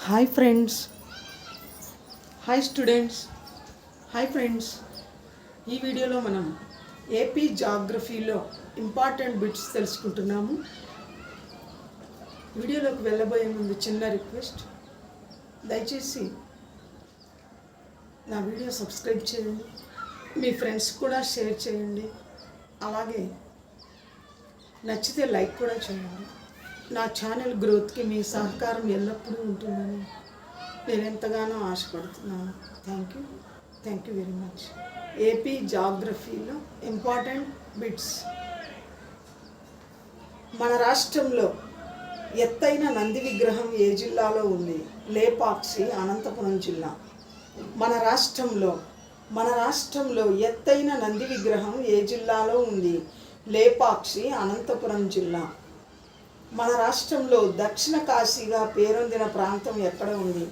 Hi friends, hi students, hi friends. ఈ వీడియోలో మనం ఏపీ జాగ్రఫీలో ఇంపార్టెంట్ బిట్స్ తెలుసుకుంటున్నాము. వీడియోలోకి వెళ్ళబోయే ముందు చిన్న రిక్వెస్ట్, దయచేసి నా వీడియో సబ్స్క్రైబ్ చేయండి, మీ ఫ్రెండ్స్ కూడా షేర్ చేయండి, అలాగే నచ్చితే లైక్ కూడా చేయండి. నా ఛానల్ గ్రోత్కి మీ సహకారం ఎల్లప్పుడూ ఉంటుందని నేను ఎంతగానో ఆశపడుతున్నాను. Thank you very much. AP జాగ్రఫీలో ఇంపార్టెంట్ బిట్స్. మన రాష్ట్రంలో ఎత్తైన నంది విగ్రహం ఏ జిల్లాలో ఉంది? లేపాక్షి, అనంతపురం జిల్లా. మన రాష్ట్రంలో ఎత్తైన నంది విగ్రహం ఏ జిల్లాలో ఉంది? లేపాక్షి, అనంతపురం జిల్లా. మన రాష్ట్రంలో దక్షిణ కాశీగా పేరొందిన ప్రాంతం ఎక్కడ ఉంది?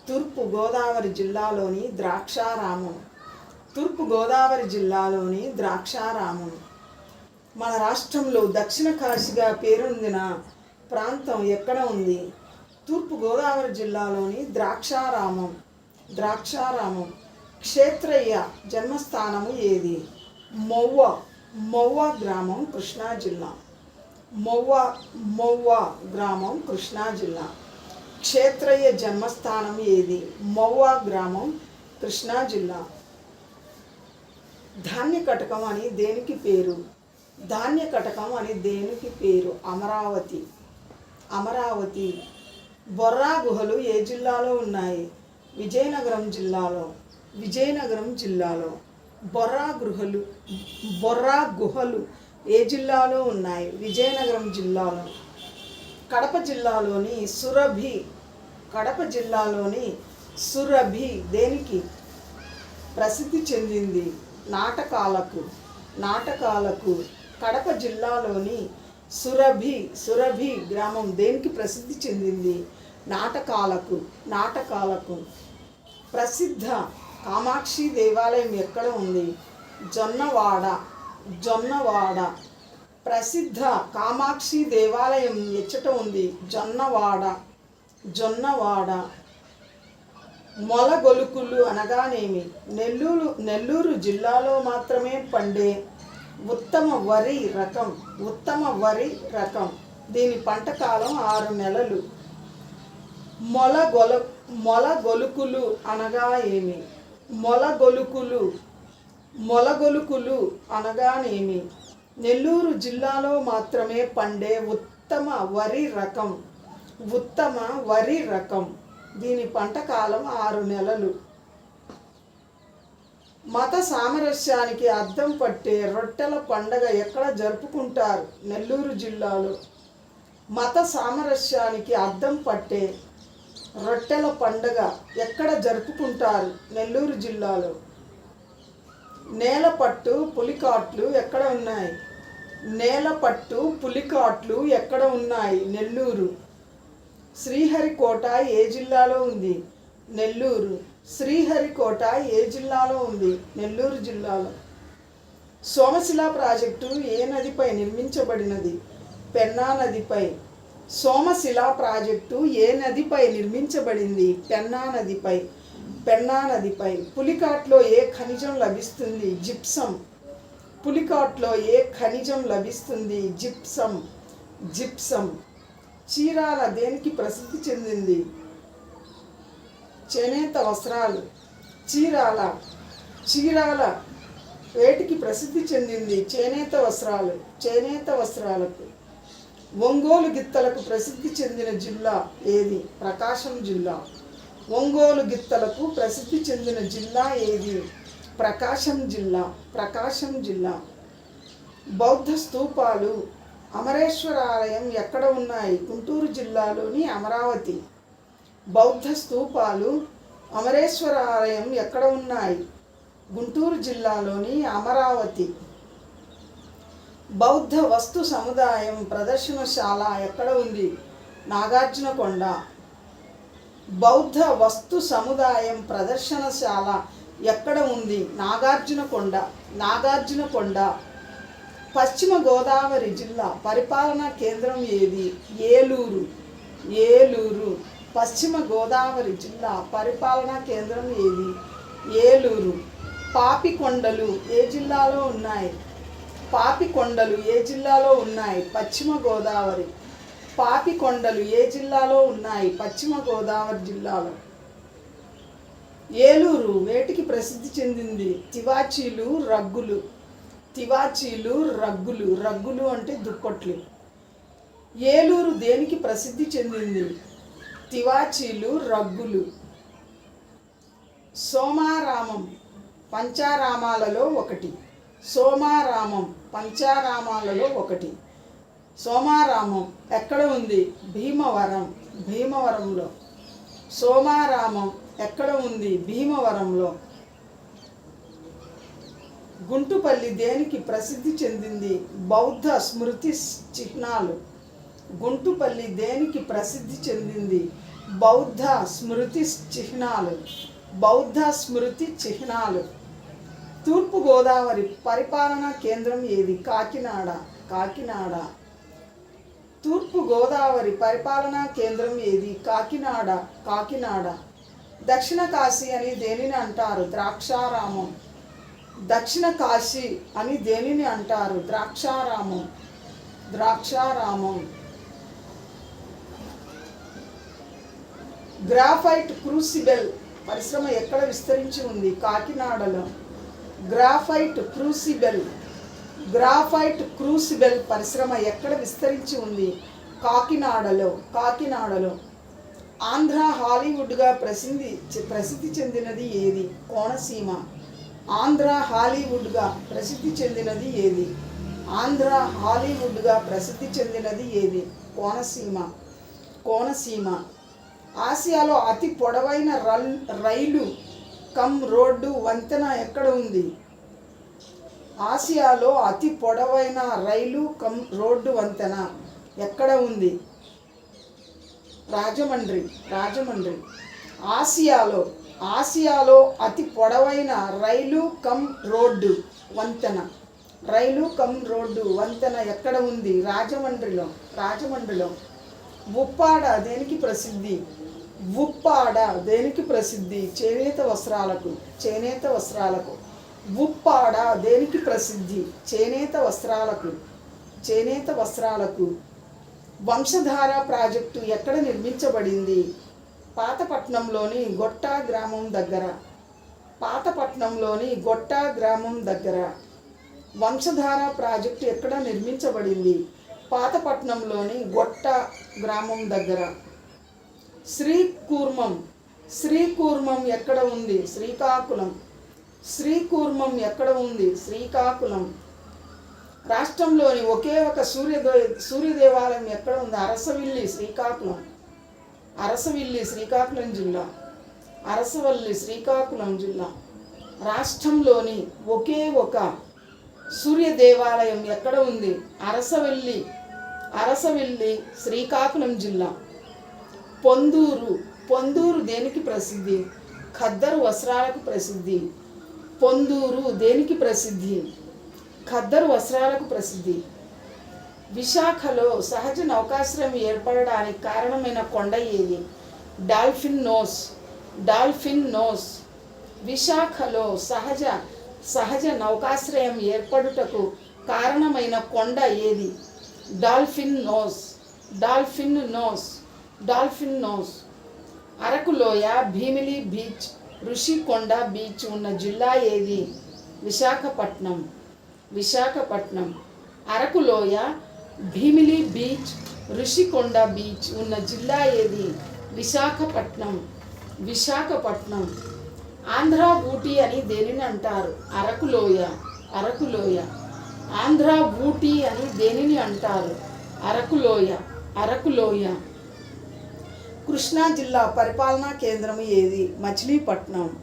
తూర్పు గోదావరి జిల్లాలోని ద్రాక్షారామం. మన రాష్ట్రంలో దక్షిణ కాశీగా పేరొందిన ప్రాంతం ఎక్కడ ఉంది? తూర్పు గోదావరి జిల్లాలోని ద్రాక్షారామం. క్షేత్రయ్య జన్మస్థానము ఏది? మొవ్వ గ్రామం, కృష్ణా జిల్లా. మొవ్వ గ్రామం, కృష్ణా జిల్లా. క్షేత్రయ్య జన్మస్థానం ఏది? మొవ్వ గ్రామం, కృష్ణా జిల్లా. ధాన్యకటకం అని దేనికి పేరు? అమరావతి. బొర్రా గుహలు ఏ జిల్లాలో ఉన్నాయి? విజయనగరం జిల్లాలో. బొర్రా గుహలు ఏ జిల్లాలో ఉన్నాయి? విజయనగరం జిల్లాలో. కడప జిల్లాలోని సురభి దేనికి ప్రసిద్ధి చెందింది? నాటకాలకు. కడప జిల్లాలోని సురభి గ్రామం దేనికి ప్రసిద్ధి చెందింది? నాటకాలకు. ప్రసిద్ధ కామాక్షి దేవాలయం ఎక్కడ ఉంది? జొన్నవాడ. ప్రసిద్ధ కామాక్షి దేవాలయం ఎచ్చట ఉంది? జొన్నవాడ. మొలగొలుకులు అనగానేమి? నెల్లూరు జిల్లాలో మాత్రమే పండే ఉత్తమ వరి రకం. దీని పంట కాలం 6 నెలలు. మొలగొలుకులు అనగా ఏమి? మొలగొలుకులు అనగానేమి? నెల్లూరు జిల్లాలో మాత్రమే పండే ఉత్తమ వరి రకం. దీని పంట కాలం 6 నెలలు. మత సామరస్యానికి అద్దం పట్టే రొట్టెల పండగ ఎక్కడ జరుపుకుంటారు? నెల్లూరు జిల్లాలో. మత సామరస్యానికి అద్దం పట్టే రొట్టెల పండగ ఎక్కడ జరుపుకుంటారు? నెల్లూరు జిల్లాలో. నేలపట్టు పులికాట్లు ఎక్కడ ఉన్నాయి? నెల్లూరు. శ్రీహరికోట ఏ జిల్లాలో ఉంది? నెల్లూరు. శ్రీహరికోట ఏ జిల్లాలో ఉంది? నెల్లూరు జిల్లాలో. సోమశిల ప్రాజెక్టు ఏ నదిపై నిర్మించబడినది? పెన్నా నదిపై. సోమశిల ప్రాజెక్టు ఏ నదిపై నిర్మించబడింది? పెన్నా నదిపై. పులికాట్లో ఏ ఖనిజం లభిస్తుంది? జిప్సం. చీరాల దేనికి ప్రసిద్ధి చెందింది? చేనేత వస్త్రాలు. చీరాల వేటికి ప్రసిద్ధి చెందింది? చేనేత వస్త్రాలకు. ఒంగోలు గిత్తలకు ప్రసిద్ధి చెందిన జిల్లా ఏది? ప్రకాశం జిల్లా. ఒంగోలు గిత్తలకు ప్రసిద్ధి చెందిన జిల్లా ఏది? ప్రకాశం జిల్లా. బౌద్ధ స్తూపాలు, అమరేశ్వర ఆలయం ఎక్కడ ఉన్నాయి? గుంటూరు జిల్లాలోని అమరావతి. బౌద్ధ స్తూపాలు, అమరేశ్వర ఆలయం ఎక్కడ ఉన్నాయి? గుంటూరు జిల్లాలోని అమరావతి. బౌద్ధ వస్తు సముదాయం ప్రదర్శనశాల ఎక్కడ ఉంది? నాగార్జునకొండ. బౌద్ధ వస్తు సముదాయం ప్రదర్శనశాల ఎక్కడ ఉంది? నాగార్జునకొండ. పశ్చిమ గోదావరి జిల్లా పరిపాలనా కేంద్రం ఏది? ఏలూరు. పశ్చిమ గోదావరి జిల్లా పరిపాలనా కేంద్రం ఏది? ఏలూరు. పాపికొండలు ఏ జిల్లాలో ఉన్నాయి? పాపికొండలు ఏ జిల్లాలో ఉన్నాయి? పశ్చిమ గోదావరి. పాపికొండలు ఏ జిల్లాలో ఉన్నాయి? పశ్చిమ గోదావరి జిల్లాలో. ఏలూరు వేటికి ప్రసిద్ధి చెందింది? తివాచీలు, రగ్గులు. తివాచీలు, రగ్గులు. రగ్గులు అంటే దుప్పట్లు. ఏలూరు దేనికి ప్రసిద్ధి చెందింది? తివాచీలు, రగ్గులు. సోమారామం పంచారామాలలో ఒకటి. సోమారామం పంచారామాలలో ఒకటి. సోమారామం ఎక్కడ ఉంది? భీమవరం. భీమవరంలో. సోమారామం ఎక్కడ ఉంది? భీమవరంలో. గుంటుపల్లి దేనికి ప్రసిద్ధి చెందింది? బౌద్ధ స్మృతి చిహ్నాలు. గుంటుపల్లి దేనికి ప్రసిద్ధి చెందింది? బౌద్ధ స్మృతి చిహ్నాలు. బౌద్ధ స్మృతి చిహ్నాలు. తూర్పుగోదావరి పరిపాలనా కేంద్రం ఏది? కాకినాడ. కాకినాడ. తూర్పుగోదావరి పరిపాలనా కేంద్రం ఏది? కాకినాడ. కాకినాడ. దక్షిణ కాశీ అని దేనిని అంటారు? ద్రాక్షారామం. దక్షిణ కాశీ అని దేనిని అంటారు? ద్రాక్షారామం. ద్రాక్షారామం. గ్రాఫైట్ క్రూసిబెల్ పరిశ్రమ ఎక్కడ విస్తరించి ఉంది? కాకినాడలో. గ్రాఫైట్ క్రూసిబెల్. గ్రాఫైట్ క్రూసిబెల్ పరిశ్రమ ఎక్కడ విస్తరించి ఉంది? కాకినాడలో. కాకినాడలో. ఆంధ్ర హాలీవుడ్గా ప్రసిద్ధి చెందినది ఏది? కోనసీమ. ఆంధ్ర హాలీవుడ్గా ప్రసిద్ధి చెందినది ఏది? ఆంధ్ర హాలీవుడ్గా ప్రసిద్ధి చెందినది ఏది? కోనసీమ. కోనసీమ. ఆసియాలో అతి పొడవైన రైలు కమ్ రోడ్డు వంతెన ఎక్కడ ఉంది? ఆసియాలో అతి పొడవైన రైలు కమ్ రోడ్డు వంతెన ఎక్కడ ఉంది? రాజమండ్రి. రాజమండ్రి. ఆసియాలో అతి పొడవైన రైలు కమ్ రోడ్డు వంతెన. రైలు కమ్ రోడ్డు వంతెన ఎక్కడ ఉంది? రాజమండ్రిలో. రాజమండ్రిలో. ఉప్పాడ దేనికి ప్రసిద్ధి? ఉప్పాడ దేనికి ప్రసిద్ధి? చేనేత వస్త్రాలకు. చేనేత వస్త్రాలకు. ఉప్పాడ దేనికి ప్రసిద్ధి? చేనేత వస్త్రాలకు. చేనేత వస్త్రాలకు. వంశధార ప్రాజెక్టు ఎక్కడ నిర్మించబడింది? పాతపట్నంలోని గొట్టా గ్రామం దగ్గర. పాతపట్నంలోని గొట్టా గ్రామం దగ్గర. వంశధార ప్రాజెక్టు ఎక్కడ నిర్మించబడింది? పాతపట్నంలోని గొట్ట గ్రామం దగ్గర. శ్రీకూర్మం. శ్రీకూర్మం ఎక్కడ ఉంది? శ్రీకాకుళం. శ్రీకూర్మం ఎక్కడ ఉంది? శ్రీకాకుళం. రాష్ట్రంలోని ఒకే ఒక సూర్య దేవాలయం ఎక్కడ ఉంది? అరసవిల్లి, శ్రీకాకుళం. అరసవిల్లి, శ్రీకాకుళం జిల్లా. అరసవల్లి, శ్రీకాకుళం జిల్లా. రాష్ట్రంలోని ఒకే ఒక సూర్య దేవాలయం ఎక్కడ ఉంది? అరసవల్లి. అరసవల్లి, శ్రీకాకుళం జిల్లా. పొందూరు. పొందూరు దేనికి ప్రసిద్ధి? ఖద్దరు వస్త్రాలకు ప్రసిద్ధి. పొందూరు దేనికి ప్రసిద్ధి? ఖద్దరు వస్త్రాలకు ప్రసిద్ధి. విశాఖలో సహజ నౌకాశ్రయం ఏర్పడడానికి కారణమైన కొండ ఏది? Dolphin nose. Dolphin nose. విశాఖలో సహజ నౌకాశ్రయం ఏర్పడుటకు కారణమైన కొండ ఏది? Dolphin nose. Dolphin nose. Dolphin nose. Arakuloya, Bheemili beach, Rushikonda beach ఉన్న జిల్లా ఏది? విశాఖపట్నం. విశాఖపట్నం. అరకులోయ, భీమిలి బీచ్, ఋషికొండ బీచ్ ఉన్న జిల్లా ఏది? విశాఖపట్నం. విశాఖపట్నం. ఆంధ్ర ఊటీ అని దేనిని అంటారు? అరకులోయ. అరకులోయ. ఆంధ్ర ఊటీ అని దేనిని అంటారు? అరకులోయ. అరకులోయ. కృష్ణా జిల్లా పరిపాలనా కేంద్రం ఏది? మచిలీపట్నం.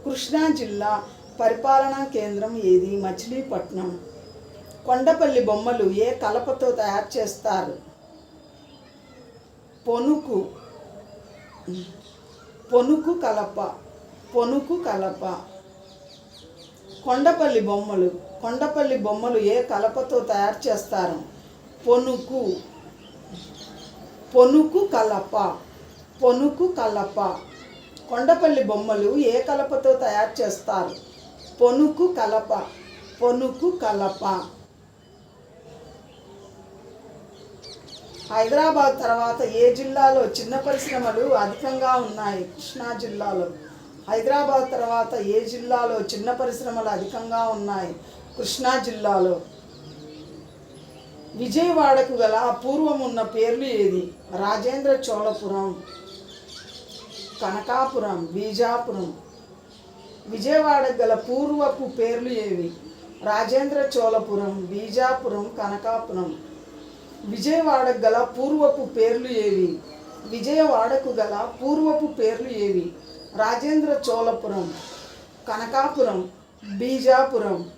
కృష్ణా జిల్లా పరిపాలనా కేంద్రం ఏది? మచిలీపట్నం. కొండపల్లి బొమ్మలు ఏ కలపతో తయారు చేస్తారు? పొనుకు. పొనుకు కలప. పొనుకు కలప. కొండపల్లి బొమ్మలు ఏ కలపతో తయారు చేస్తారు? పొనుకు. పొనుకు కలప. పొనుకు కలప. కొండపల్లి బొమ్మలు ఏ కలపతో తయారు చేస్తారు? పొనుకు కలప. పొనుకు కలప. హైదరాబాద్ తర్వాత ఏ జిల్లాలో చిన్న పరిశ్రమలు అధికంగా ఉన్నాయి? కృష్ణా జిల్లాలో. హైదరాబాద్ తర్వాత ఏ జిల్లాలో చిన్న పరిశ్రమలు అధికంగా ఉన్నాయి? కృష్ణా జిల్లాలో. విజయవాడకు గల పూర్వం ఉన్న పేర్లు ఏది? రాజేంద్ర చోళపురం, కనకాపురం, బీజాపురం. విజయవాడకు గల పూర్వపు పేర్లు ఏవి? రాజేంద్ర చోళపురం, బీజాపురం, కనకాపురం. విజయవాడకు గల పూర్వపు పేర్లు ఏవి? విజయవాడకు గల పూర్వపు పేర్లు ఏవి? రాజేంద్ర చోళపురం, కనకాపురం, బీజాపురం.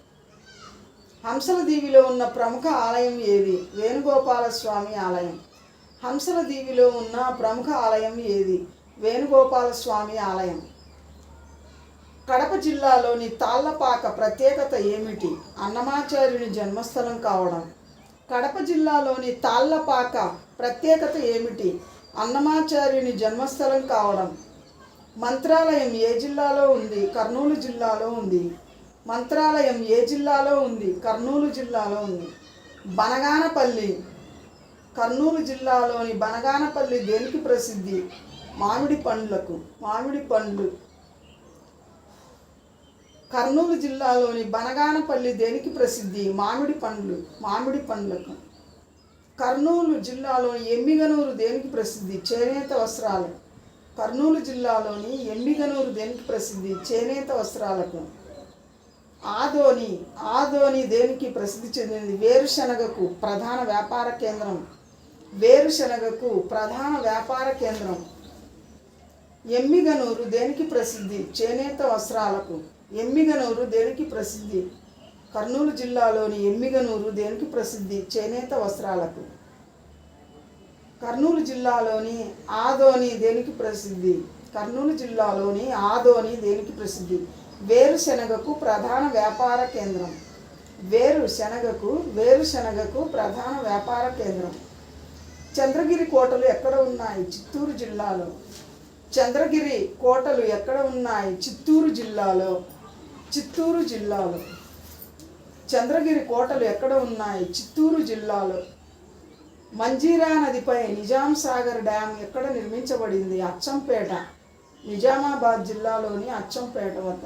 హంసల దీవిలో ఉన్న ప్రముఖ ఆలయం ఏది? వేణుగోపాల స్వామి ఆలయం. హంసల దీవిలో ఉన్న ప్రముఖ ఆలయం ఏది? వేణుగోపాల స్వామి ఆలయం. కడప జిల్లాలోని తాళ్లపాక ప్రత్యేకత ఏమిటి? అన్నమాచార్యుని జన్మస్థలం కావడం. కడప జిల్లాలోని తాళ్లపాక ప్రత్యేకత ఏమిటి? అన్నమాచార్యుని జన్మస్థలం కావడం. మంత్రాలయం ఏ జిల్లాలో ఉంది? కర్నూలు జిల్లాలో ఉంది. మంత్రాలయం ఏ జిల్లాలో ఉంది? కర్నూలు జిల్లాలో ఉంది. బనగానపల్లి. కర్నూలు జిల్లాలోని బనగానపల్లి దేనికి ప్రసిద్ధి? మామిడి పండ్లకు. మామిడి పండ్లు. కర్నూలు జిల్లాలోని బనగానపల్లి దేనికి ప్రసిద్ధి? మామిడి పండ్లు. మామిడి పండ్లకు. కర్నూలు జిల్లాలోని ఎమ్మిగనూరు దేనికి ప్రసిద్ధి? చేనేత వస్త్రాలు. కర్నూలు జిల్లాలోని ఎమ్మిగనూరు దేనికి ప్రసిద్ధి? చేనేత వస్త్రాలకు. ఆదోని. ఆదోని దేనికి ప్రసిద్ధి చెందింది? వేరుశనగకు ప్రధాన వ్యాపార కేంద్రం. వేరుశనగకు ప్రధాన వ్యాపార కేంద్రం. ఎమ్మిగనూరు దేనికి ప్రసిద్ధి? చేనేత వస్త్రాలకు. ఎమ్మిగనూరు దేనికి ప్రసిద్ధి? కర్నూలు జిల్లాలోని ఎమ్మిగనూరు దేనికి ప్రసిద్ధి? చేనేత వస్త్రాలకు. కర్నూలు జిల్లాలోని ఆదోని దేనికి ప్రసిద్ధి? కర్నూలు జిల్లాలోని ఆదోని దేనికి ప్రసిద్ధి? వేరుశనగకు ప్రధాన వ్యాపార కేంద్రం. వేరుశనగకు ప్రధాన వ్యాపార కేంద్రం. చంద్రగిరి కోటలు ఎక్కడ ఉన్నాయి? చిత్తూరు జిల్లాలో. చంద్రగిరి కోటలు ఎక్కడ ఉన్నాయి? చిత్తూరు జిల్లాలో. చిత్తూరు జిల్లాలో. చంద్రగిరి కోటలు ఎక్కడ ఉన్నాయి? చిత్తూరు జిల్లాలో. మంజీరా నదిపై నిజాం సాగర్ డ్యామ్ ఎక్కడ నిర్మించబడింది? అచ్చంపేట. నిజామాబాద్ జిల్లాలోని అచ్చంపేట వద్ద.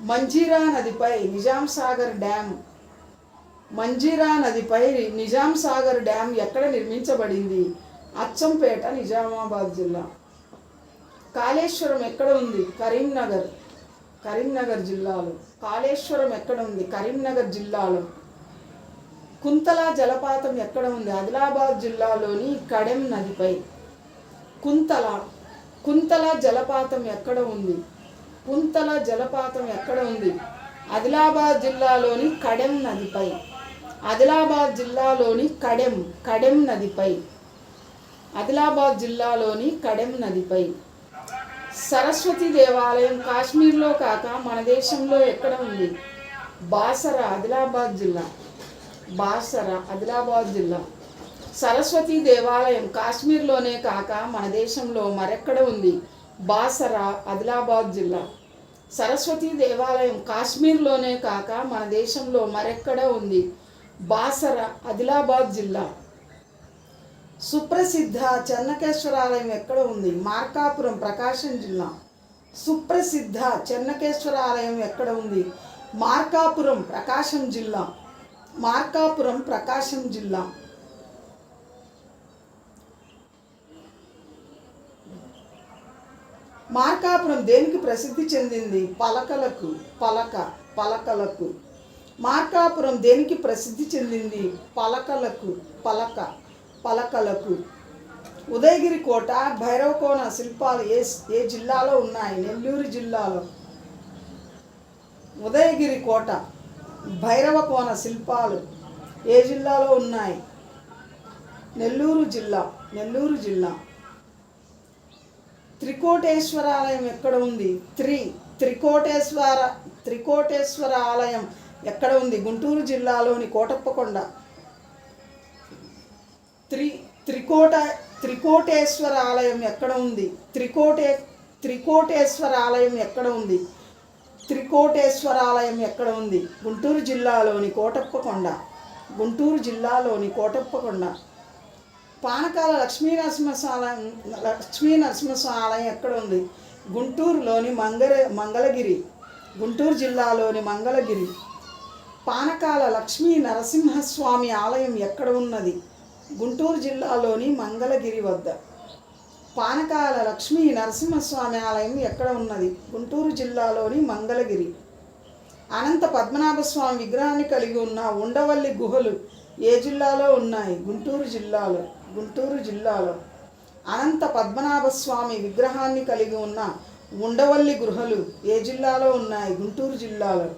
మంజీరా నదిపై నిజాం సాగర్ డ్యామ్. మంజీరా నదిపై నిజాం సాగర్ డ్యామ్ ఎక్కడ నిర్మించబడింది? అచ్చంపేట, నిజామాబాద్ జిల్లా. కాళేశ్వరం ఎక్కడ ఉంది? కరీంనగర్. కరీంనగర్ జిల్లాలో. కాళేశ్వరం ఎక్కడ ఉంది? కరీంనగర్ జిల్లాలో. కుంతల జలపాతం ఎక్కడ ఉంది? ఆదిలాబాద్ జిల్లాలోని కడెం నదిపై. కుంతల జలపాతం ఎక్కడ ఉంది? కుంతల జలపాతం ఎక్కడ ఉంది? ఆదిలాబాద్ జిల్లాలోని కడెం నదిపై. ఆదిలాబాద్ జిల్లాలోని కడెం నదిపై. ఆదిలాబాద్ జిల్లాలోని కడెం నదిపై. సరస్వతి దేవాలయం కాశ్మీర్లో కాక మన దేశంలో ఎక్కడ ఉంది? బాసర, ఆదిలాబాద్ జిల్లా. బాసర, ఆదిలాబాద్ జిల్లా. సరస్వతి దేవాలయం కాశ్మీర్లోనే కాక మన దేశంలో మరెక్కడ ఉంది? బాసర, ఆదిలాబాద్ జిల్లా. సరస్వతి దేవాలయం కాశ్మీర్లోనే కాక మన దేశంలో మరెక్కడ ఉంది? బాసర, ఆదిలాబాద్ జిల్లా. సుప్రసిద్ధ చెన్నకేశ్వరాలయం ఎక్కడ ఉంది? మార్కాపురం, ప్రకాశం జిల్లా. సుప్రసిద్ధ చెన్నకేశ్వరాలయం ఎక్కడ ఉంది? మార్కాపురం, ప్రకాశం జిల్లా. మార్కాపురం, ప్రకాశం జిల్లా. మార్కాపురం దేనికి ప్రసిద్ధి చెందింది? పలకలకు. పలకలకు. మార్కాపురం దేనికి ప్రసిద్ధి చెందింది? పలకలకు. ఉదయగిరి కోట, భైరవకోన శిల్పాలు ఏ జిల్లాలో ఉన్నాయి? నెల్లూరు జిల్లాలో. ఉదయగిరి కోట, భైరవకోన శిల్పాలు ఏ జిల్లాలో ఉన్నాయి? నెల్లూరు జిల్లా. త్రికోటేశ్వరాలయం ఎక్కడ ఉంది? త్రికోటేశ్వర ఆలయం ఎక్కడ ఉంది? గుంటూరు జిల్లాలోని కోటప్పకొండ. త్రికోటేశ్వర ఆలయం ఎక్కడ ఉంది? త్రికోటేశ్వర ఆలయం ఎక్కడ ఉంది? త్రికోటేశ్వర ఆలయం ఎక్కడ ఉంది? గుంటూరు జిల్లాలోని కోటప్పకొండ. గుంటూరు జిల్లాలోని కోటప్పకొండ. పానకాల లక్ష్మీనరసింహస్వామి ఆలయం ఎక్కడ ఉంది? గుంటూరులోని మంగళగిరి. గుంటూరు జిల్లాలోని మంగళగిరి. పానకాల లక్ష్మీ నరసింహస్వామి ఆలయం ఎక్కడ ఉన్నది? గుంటూరు జిల్లాలోని మంగళగిరి వద్ద. పానకాల లక్ష్మీ నరసింహస్వామి ఆలయం ఎక్కడ ఉన్నది? గుంటూరు జిల్లాలోని మంగళగిరి. అనంత పద్మనాభ స్వామి విగ్రహాన్ని కలిగి ఉన్న ఉండవల్లి గుహలు ఏ జిల్లాలో ఉన్నాయి? గుంటూరు జిల్లాలో. గుంటూరు జిల్లాలో. అనంత పద్మనాభ స్వామి విగ్రహాన్ని కలిగి ఉన్న ఉండవల్లి గుహలు ఏ జిల్లాలో ఉన్నాయి? గుంటూరు జిల్లాలో.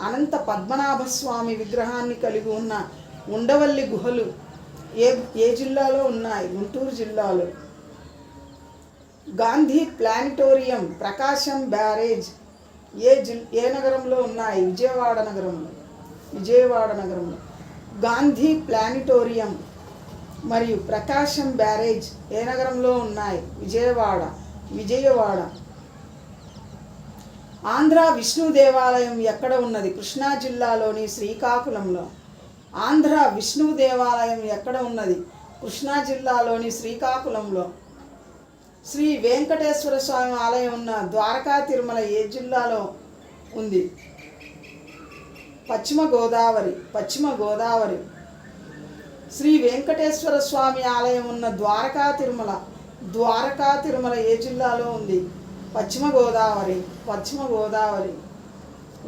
అనంత పద్మనాభ స్వామి విగ్రహాన్ని కలిగి ఉన్న ఉండవల్లి గుహలు ఏ జిల్లాలో ఉన్నాయి? గుంటూరు జిల్లాలో. గాంధీ ప్లానిటోరియం, ప్రకాశం బ్యారేజ్ ఏ నగరంలో ఉన్నాయి? విజయవాడ నగరంలో. విజయవాడ నగరంలో. గాంధీ ప్లానిటోరియం మరియు ప్రకాశం బ్యారేజ్ ఏ నగరంలో ఉన్నాయి? విజయవాడ. విజయవాడ. ఆంధ్ర విష్ణు దేవాలయం ఎక్కడ ఉన్నది? కృష్ణా జిల్లాలోని శ్రీకాకుళంలో. ఆంధ్ర విష్ణు దేవాలయం ఎక్కడ ఉన్నది? కృష్ణా జిల్లాలోని శ్రీకాకుళంలో. శ్రీ వెంకటేశ్వర స్వామి ఆలయం ఉన్న ద్వారకా తిరుమల ఏ జిల్లాలో ఉంది? పశ్చిమ గోదావరి. పశ్చిమ గోదావరి. శ్రీ వెంకటేశ్వర స్వామి ఆలయం ఉన్న ద్వారకా తిరుమల ఏ జిల్లాలో ఉంది? పశ్చిమ గోదావరి. పశ్చిమ గోదావరి.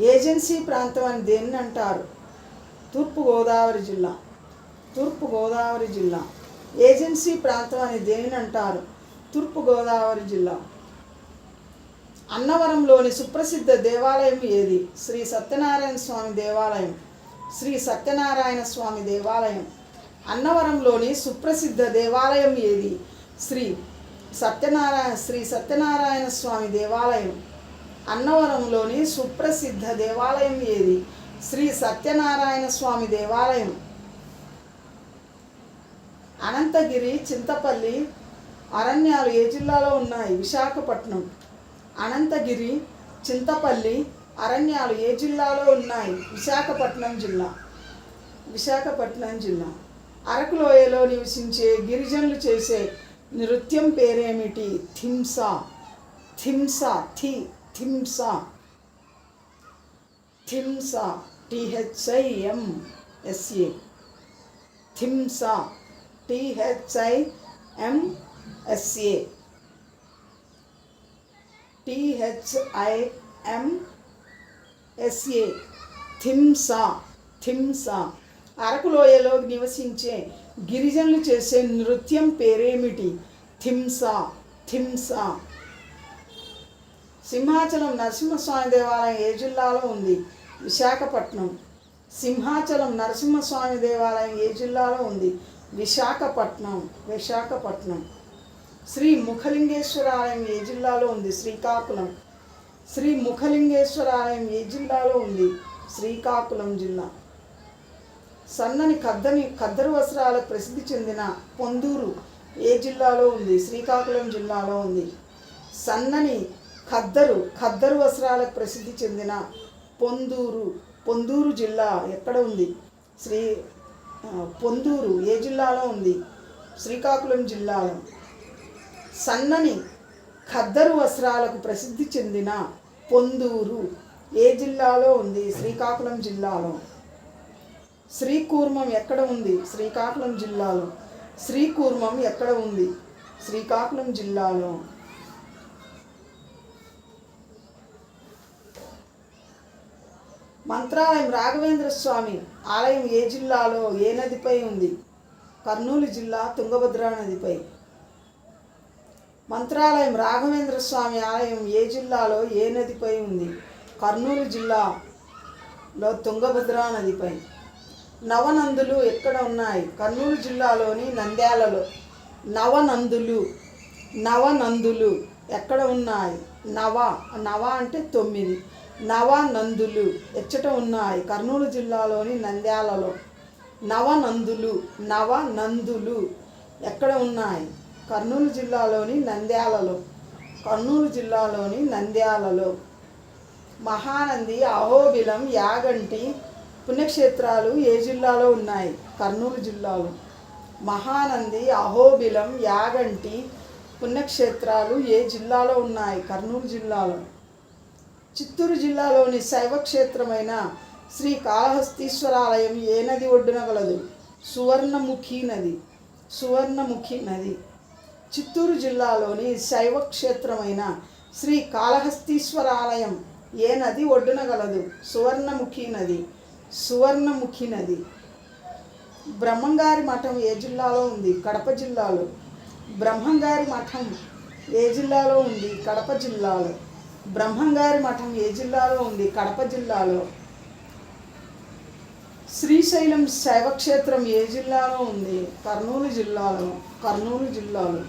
ఏజెన్సీ ప్రాంతం అని దేన్ని అంటారు? తూర్పు గోదావరి జిల్లా. తూర్పు గోదావరి జిల్లా. ఏజెన్సీ ప్రాంతం అని దేనిని అంటారు? తూర్పు గోదావరి జిల్లా. అన్నవరంలోని సుప్రసిద్ధ దేవాలయం ఏది? శ్రీ సత్యనారాయణ స్వామి దేవాలయం. శ్రీ సత్యనారాయణ స్వామి దేవాలయం. అన్నవరంలోని సుప్రసిద్ధ దేవాలయం ఏది? శ్రీ సత్యనారాయణ స్వామి దేవాలయం. అన్నవరంలోని సుప్రసిద్ధ దేవాలయం ఏది? శ్రీ సత్యనారాయణ స్వామి దేవాలయం. అనంతగిరి, చింతపల్లి అరణ్యాలు ఏ జిల్లాలో ఉన్నాయి? విశాఖపట్నం. అనంతగిరి, చింతపల్లి అరణ్యాలు ఏ జిల్లాలో ఉన్నాయి? విశాఖపట్నం జిల్లా. విశాఖపట్నం జిల్లా. అరకు లోయలో నివసించే గిరిజనులు చేసే నృత్యం పేరేమిటి? Dhimsa. Dhimsa. Dhimsa. Dhimsa. THIMSA. Dhimsa. THIMSA. THIMSA. Dhimsa. Dhimsa. Araku లోయలో నివసించే గిరిజనులు చేసే నృత్యం పేరేమిటి? థింసా. థింసా. సింహాచలం నరసింహస్వామి దేవాలయం ఏ జిల్లాలో ఉంది? విశాఖపట్నం. సింహాచలం నరసింహస్వామి దేవాలయం ఏ జిల్లాలో ఉంది? విశాఖపట్నం. విశాఖపట్నం. శ్రీ ముఖలింగేశ్వర ఆలయం ఏ జిల్లాలో ఉంది? శ్రీకాకుళం. శ్రీ ముఖలింగేశ్వర ఆలయం ఏ జిల్లాలో ఉంది? శ్రీకాకుళం జిల్లా. సన్నని ఖద్దరు వస్త్రాలకు ప్రసిద్ధి చెందిన పొందూరు ఏ జిల్లాలో ఉంది? శ్రీకాకుళం జిల్లాలో ఉంది. సన్నని ఖద్దరు వస్త్రాలకు ప్రసిద్ధి చెందిన పొందూరు జిల్లా ఎక్కడ ఉంది? పొందూరు ఏ జిల్లాలో ఉంది? శ్రీకాకుళం జిల్లాలో. సన్నని ఖద్దరు వస్త్రాలకు ప్రసిద్ధి చెందిన పొందూరు ఏ జిల్లాలో ఉంది? శ్రీకాకుళం జిల్లాలో. శ్రీకూర్మం ఎక్కడ ఉంది? శ్రీకాకుళం జిల్లాలో. శ్రీకూర్మం ఎక్కడ ఉంది? శ్రీకాకుళం జిల్లాలో. మంత్రాలయం రాఘవేంద్ర స్వామి ఆలయం ఏ జిల్లాలో ఏ నదిపై ఉంది? కర్నూలు జిల్లా, తుంగభద్ర నదిపై. మంత్రాలయం రాఘవేంద్ర స్వామి ఆలయం ఏ జిల్లాలో ఏ నదిపై ఉంది? కర్నూలు జిల్లాలో తుంగభద్ర నదిపై. నవనందులు ఎక్కడ ఉన్నాయి? కర్నూలు జిల్లాలోని నంద్యాలలో. నవనందులు ఎక్కడ ఉన్నాయి? నవ అంటే 9. నవనందులు ఎచ్చట ఉన్నాయి? కర్నూలు జిల్లాలోని నంద్యాలలో. నవనందులు ఎక్కడ ఉన్నాయి? కర్నూలు జిల్లాలోని నంద్యాలలో. కర్నూలు జిల్లాలోని నంద్యాలలో మహానంది, అహోబిలం, యాగంటి పుణ్యక్షేత్రాలు ఏ జిల్లాలో ఉన్నాయి? కర్నూలు జిల్లాలో. మహానంది, అహోబిలం, యాగంటి పుణ్యక్షేత్రాలు ఏ జిల్లాలో ఉన్నాయి? కర్నూలు జిల్లాలో. చిత్తూరు జిల్లాలోని శైవ క్షేత్రమైన శ్రీ కాళహస్తీశ్వరాలయం ఏ నది ఒడ్డున గలదు? సువర్ణముఖి నది. సువర్ణముఖి నది. చిత్తూరు జిల్లాలోని శైవ క్షేత్రమైన శ్రీ కాళహస్తీశ్వరాలయం ఏ నది ఒడ్డున గలదు? సువర్ణముఖి నది. సువర్ణముఖి నది. బ్రహ్మంగారి మఠం ఏ జిల్లాలో ఉంది? కడప జిల్లాలో. బ్రహ్మంగారి మఠం ఏ జిల్లాలో ఉంది? కడప జిల్లాలో. బ్రహ్మంగారి మఠం ఏ జిల్లాలో ఉంది? కడప జిల్లాలో. శ్రీశైలం శైవక్షేత్రం ఏ జిల్లాలో ఉంది? కర్నూలు జిల్లాలో. కర్నూలు జిల్లాలో.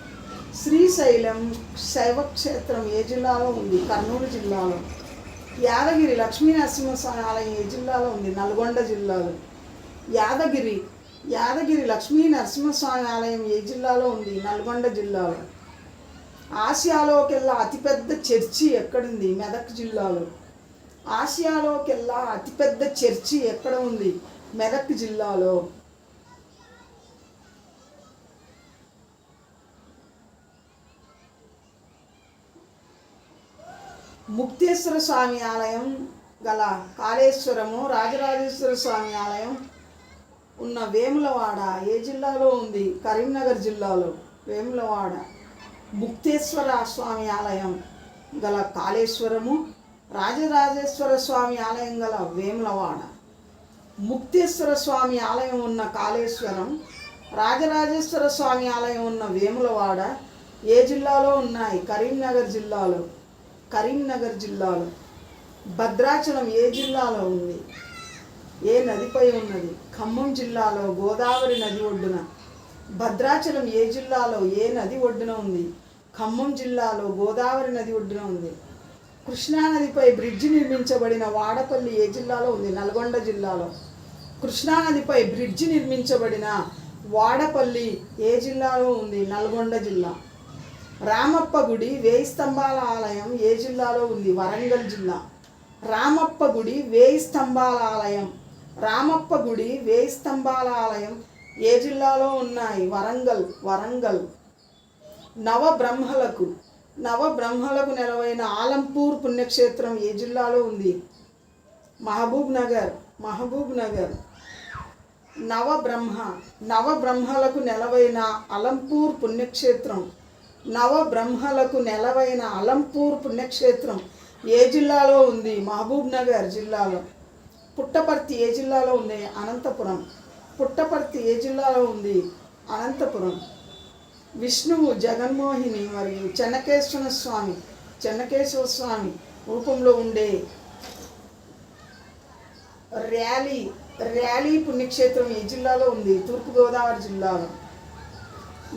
శ్రీశైలం శైవక్షేత్రం ఏ జిల్లాలో ఉంది? కర్నూలు జిల్లాలో. యాదగిరి లక్ష్మీ నరసింహస్వామి ఆలయం ఏ జిల్లాలో ఉంది? నల్గొండ జిల్లాలో. యాదగిరి లక్ష్మీ నరసింహస్వామి ఆలయం ఏ జిల్లాలో ఉంది? నల్గొండ జిల్లాలో. ఆసియాలోకెల్లా అతిపెద్ద చర్చి ఎక్కడుంది? మెదక్ జిల్లాలో. ఆసియాలోకెల్లా అతిపెద్ద చర్చి ఎక్కడ ఉంది? మెదక్ జిల్లాలో. ముక్తేశ్వర స్వామి ఆలయం గల కాళేశ్వరము, రాజరాజేశ్వర స్వామి ఆలయం ఉన్న వేములవాడ ఏ జిల్లాలో ఉంది? కరీంనగర్ జిల్లాలో. వేములవాడ. ముక్తేశ్వర స్వామి ఆలయం గల కాళేశ్వరము, రాజరాజేశ్వర స్వామి ఆలయం గల వేములవాడ. ముక్తేశ్వర స్వామి ఆలయం ఉన్న కాళేశ్వరం, రాజరాజేశ్వర స్వామి ఆలయం ఉన్న వేములవాడ ఏ జిల్లాలో ఉన్నాయి? కరీంనగర్ జిల్లాలో. కరీంనగర్ జిల్లాలో. భద్రాచలం ఏ జిల్లాలో ఉంది? ఏ నదిపై ఉన్నది? ఖమ్మం జిల్లాలో గోదావరి నది ఒడ్డున. భద్రాచలం ఏ జిల్లాలో ఏ నది ఒడ్డున ఉంది? ఖమ్మం జిల్లాలో గోదావరి నది ఒడ్డున ఉంది. కృష్ణానదిపై బ్రిడ్జి నిర్మించబడిన వాడపల్లి ఏ జిల్లాలో ఉంది? నల్గొండ జిల్లాలో. కృష్ణానదిపై బ్రిడ్జి నిర్మించబడిన వాడపల్లి ఏ జిల్లాలో ఉంది? నల్గొండ జిల్లా. రామప్ప గుడి 1000 స్తంభాల ఆలయం ఏ జిల్లాలో ఉంది? వరంగల్ జిల్లా. రామప్ప గుడి 1000 స్తంభాల ఆలయం. రామప్ప గుడి 1000 స్తంభాల ఆలయం ఏ జిల్లాలో ఉన్నాయి? వరంగల్. వరంగల్. నవబ్రహ్మలకు నెలవైన ఆలంపూర్ పుణ్యక్షేత్రం ఏ జిల్లాలో ఉంది? మహబూబ్ నగర్. మహబూబ్ నగర్. నవబ్రహ్మలకు నెలవైన అలంపూర్ పుణ్యక్షేత్రం. నవబ్రహ్మలకు నెలవైన అలంపూర్ పుణ్యక్షేత్రం ఏ జిల్లాలో ఉంది? మహబూబ్ నగర్ జిల్లాలో. పుట్టపర్తి ఏ జిల్లాలో ఉంది? అనంతపురం. పుట్టపర్తి ఏ జిల్లాలో ఉంది? అనంతపురం. విష్ణువు, జగన్మోహిని మరియు చెన్నకేశ్వర స్వామి రూపంలో ఉండే ర్యాలీ పుణ్యక్షేత్రం ఏ జిల్లాలో ఉంది? తూర్పుగోదావరి జిల్లాలో.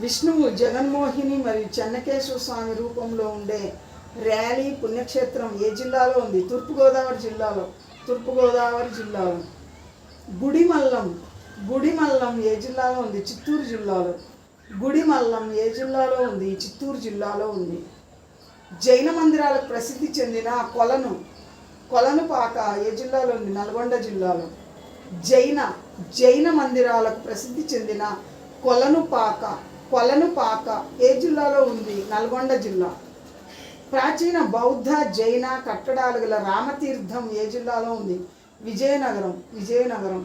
విష్ణువు, జగన్మోహిని మరియు చెన్నకేశ్వర స్వామి రూపంలో ఉండే ర్యాలీ పుణ్యక్షేత్రం ఏ జిల్లాలో ఉంది? తూర్పుగోదావరి జిల్లాలో. తూర్పుగోదావరి జిల్లాలో. గుడిమల్లం ఏ జిల్లాలో ఉంది? చిత్తూరు జిల్లాలో. గుడిమల్లం ఏ జిల్లాలో ఉంది? చిత్తూరు జిల్లాలో ఉంది. జైన మందిరాలకు ప్రసిద్ధి చెందిన కొలనుపాక ఏ జిల్లాలో ఉంది? నల్గొండ జిల్లాలో. జైన మందిరాలకు ప్రసిద్ధి చెందిన కొలనుపాక ఏ జిల్లాలో ఉంది? నల్గొండ జిల్లా. ప్రాచీన బౌద్ధ జైన కట్టడాలు గల రామతీర్థం ఏ జిల్లాలో ఉంది? విజయనగరం.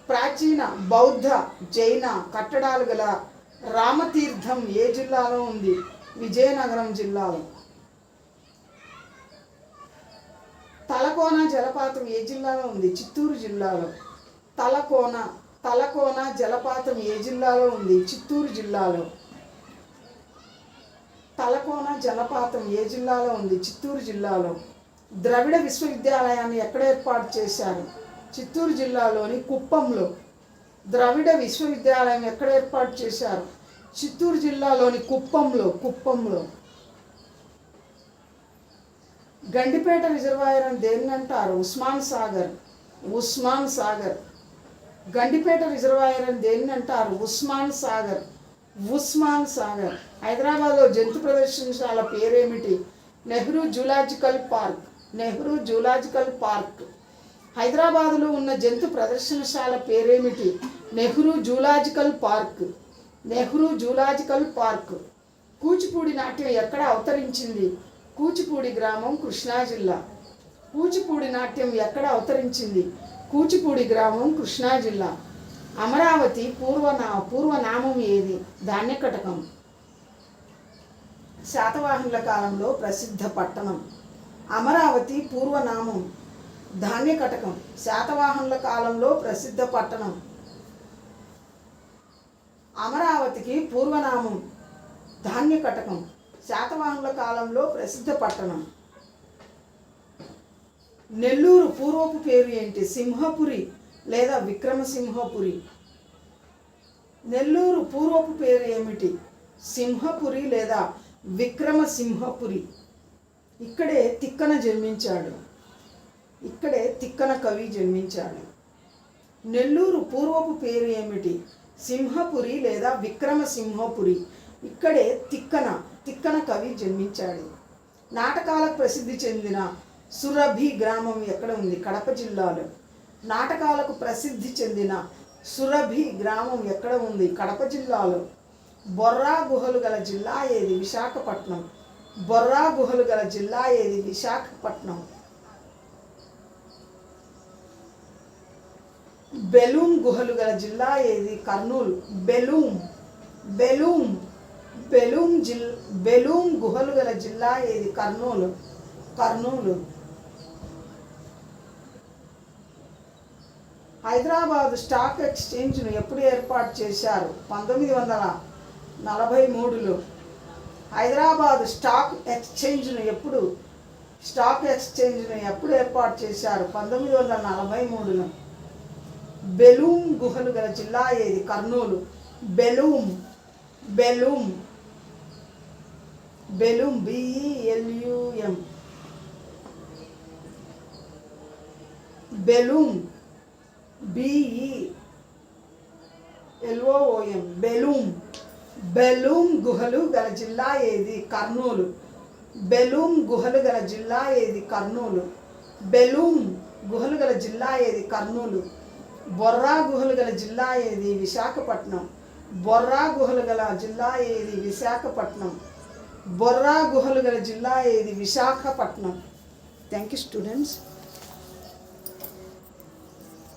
ప్రాచీన బౌద్ధ జైన కట్టడాలు గల రామతీర్థం ఏ జిల్లాలో ఉంది? విజయనగరం జిల్లాలో. తలకోన జలపాతం ఏ జిల్లాలో ఉంది? చిత్తూరు జిల్లాలో. తలకోన జలపాతం ఏ జిల్లాలో ఉంది? చిత్తూరు జిల్లాలో. తలకోన జలపాతం ఏ జిల్లాలో ఉంది? చిత్తూరు జిల్లాలో. ద్రవిడ విశ్వవిద్యాలయాన్ని ఎక్కడ ఏర్పాటు చేశారు? చిత్తూరు జిల్లాలోని కుప్పంలో. ద్రవిడ విశ్వవిద్యాలయం ఎక్కడ ఏర్పాటు చేశారు? చిత్తూరు జిల్లాలోని కుప్పంలో. గండిపేట రిజర్వాయర్ అని దేన్ని అంటారు? ఉస్మాన్ సాగర్. గండిపేట రిజర్వాయర్ అని దేన్ని అంటారు? ఉస్మాన్ సాగర్. ఉస్మాన్ సాగర్. హైదరాబాద్లో జంతు ప్రదర్శనశాల పేరేమిటి? Nehru zoological park. Nehru zoological park. హైదరాబాదులో ఉన్న జంతు ప్రదర్శనశాల పేరేమిటి? Nehru zoological park. Nehru zoological park. Kuchipudi నాట్యం ఎక్కడ అవతరించింది? కూచిపూడి గ్రామం, కృష్ణా జిల్లా. కూచిపూడి నాట్యం ఎక్కడ అవతరించింది? కూచిపూడి గ్రామం, కృష్ణా జిల్లా. అమరావతి పూర్వనామం ఏది? ధాన్యకటకం. శాతవాహనుల కాలంలో ప్రసిద్ధ పట్టణం. అమరావతి పూర్వనామం ధాన్యకటకం. శాతవాహనుల కాలంలో ప్రసిద్ధ పట్టణం. అమరావతికి పూర్వనామం ధాన్యకటకం. శాతవాహనుల కాలంలో ప్రసిద్ధ పట్టణం. నెల్లూరు పూర్వపు పేరు ఏంటి? సింహపురి లేదా విక్రమసింహపురి. నెల్లూరు పూర్వపు పేరు ఏమిటి? సింహపురి లేదా విక్రమసింహపురి. ఇక్కడే తిక్కన జన్మించాడు. ఇక్కడే తిక్కన కవి జన్మించాడు. నెల్లూరు పూర్వపు పేరు ఏమిటి? సింహపురి లేదా విక్రమసింహపురి. ఇక్కడే తిక్కన కవి జన్మించాడు. నాటకాలకు ప్రసిద్ధి చెందిన సురభి గ్రామం ఎక్కడ ఉంది? కడప జిల్లాలో. నాటకాలకు ప్రసిద్ధి చెందిన సురభి గ్రామం ఎక్కడ ఉంది? కడప జిల్లాలో. బొర్రా గుహలు గల జిల్లా ఏది? విశాఖపట్నం. బొర్రా గుహలు గల జిల్లా ఏది? విశాఖపట్నం. బెలూమ్ గుహలు గల జిల్లా ఏది? కర్నూలు. బెలూమ్ గుహలు గల జిల్లా ఏది? కర్నూలు. హైదరాబాద్ స్టాక్ ఎక్స్చేంజ్ను ఎప్పుడు ఏర్పాటు చేశారు? 1943లో. హైదరాబాద్ స్టాక్ ఎక్స్చేంజ్ను ఎప్పుడు ఏర్పాటు చేశారు? 1943లో. బెలూమ్ గుహలు గల జిల్లా ఏది? కర్నూలు. బెలూమ్ BELUM. బెలూమ్ BELOOM. బెలూమ్ గుహలు గల జిల్లా ఏది? కర్నూలు. బెలూమ్ గుహలు గల జిల్లా ఏది? కర్నూలు. బెలూమ్ గుహలు గల జిల్లా ఏది? కర్నూలు. బొర్రా గుహలు గల జిల్లా ఏది? విశాఖపట్నం. బొర్రా గుహలు గల జిల్లా ఏది? విశాఖపట్నం. బొర్రా గుహలు గల జిల్లా ఏది? విశాఖపట్నం. Thank you students.